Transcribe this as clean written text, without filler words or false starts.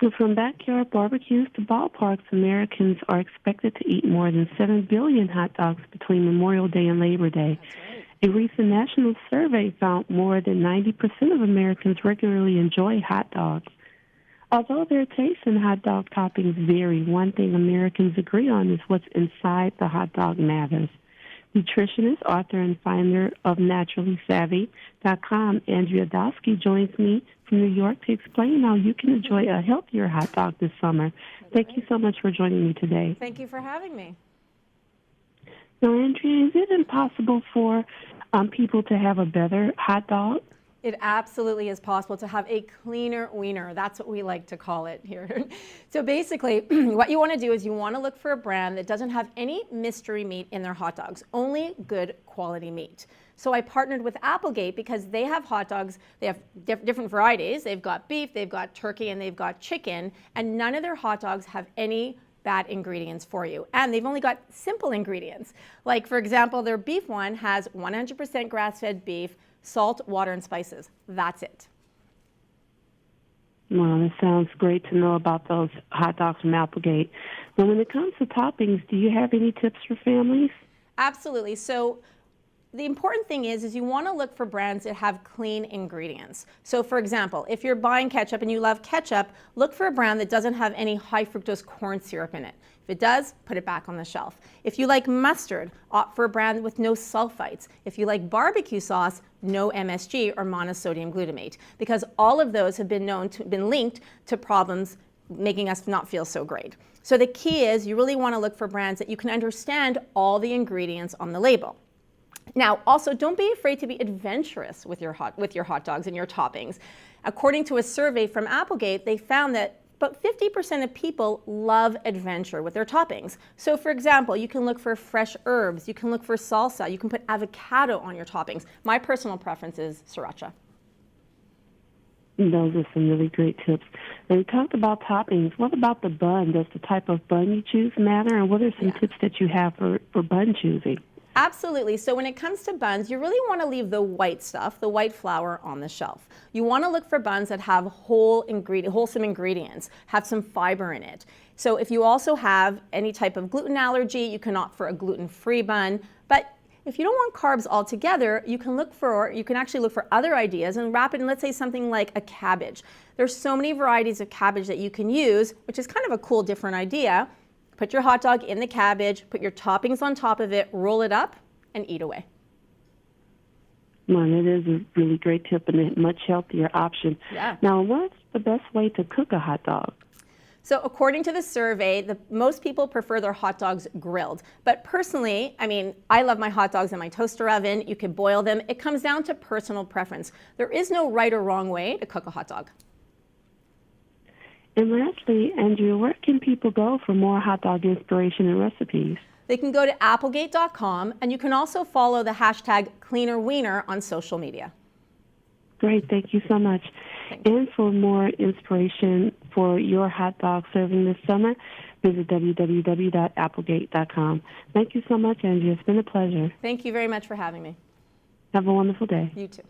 So from backyard barbecues to ballparks, Americans are expected to eat more than 7 billion hot dogs between Memorial Day and Labor Day. That's right. A recent national survey found more than 90% of Americans regularly enjoy hot dogs. Although their taste in hot dog toppings vary, one thing Americans agree on is what's inside the hot dog matters. Nutritionist, author, and founder of NaturallySavvy.com, Andrea Donsky, joins me from New York to explain how you can enjoy a healthier hot dog this summer. Thank you so much for joining me today. Thank you for having me. Now, Andrea, is it impossible for people to have a better hot dog? It absolutely is possible to have a cleaner wiener. That's what we like to call it here. So basically, what you want to do is you want to look for a brand that doesn't have any mystery meat in their hot dogs, only good quality meat. So I partnered with Applegate because they have hot dogs. They have different varieties. They've got beef, they've got turkey, and they've got chicken, and none of their hot dogs have any bad ingredients for you. And they've only got simple ingredients. Like, for example, their beef one has 100% grass-fed beef, salt, water, and spices. That's it. Well, it sounds great to know about those hot dogs from Applegate. Now, when it comes to toppings, do you have any tips for families? Absolutely. So the important thing is you want to look for brands that have clean ingredients. So for example, if you're buying ketchup and you love ketchup, look for a brand that doesn't have any high fructose corn syrup in it. If it does, put it back on the shelf. If you like mustard, opt for a brand with no sulfites. If you like barbecue sauce, no MSG or monosodium glutamate, because all of those have been linked to problems making us not feel so great. So the key is you really want to look for brands that you can understand all the ingredients on the label. Now, also, don't be afraid to be adventurous with your hot dogs and your toppings. According to a survey from Applegate, they found that about 50% of people love adventure with their toppings. So for example, you can look for fresh herbs, you can look for salsa, you can put avocado on your toppings. My personal preference is sriracha. Those are some really great tips. And we talked about toppings. What about the bun? Does the type of bun you choose matter? And what are some tips that you have for bun choosing? Absolutely. So when it comes to buns, you really want to leave the white stuff, the white flour, on the shelf. You want to look for buns that have wholesome ingredients, have some fiber in it. So if you also have any type of gluten allergy, you can opt for a gluten-free bun. But if you don't want carbs altogether, you can actually look for other ideas and wrap it in, let's say, something like a cabbage. There's so many varieties of cabbage that you can use, which is kind of a cool, different idea. Put your hot dog in the cabbage, put your toppings on top of it, roll it up, and eat away. Well, it is a really great tip and a much healthier option. Yeah. Now, what's the best way to cook a hot dog? So according to the survey, most people prefer their hot dogs grilled. But personally, I love my hot dogs in my toaster oven. You can boil them. It comes down to personal preference. There is no right or wrong way to cook a hot dog. And lastly, Andrea, where can people go for more hot dog inspiration and recipes? They can go to applegate.com, and you can also follow the hashtag #CleanerWiener on social media. Great, thank you so much. And for more inspiration for your hot dog serving this summer, visit www.applegate.com. Thank you so much, Andrea. It's been a pleasure. Thank you very much for having me. Have a wonderful day. You too.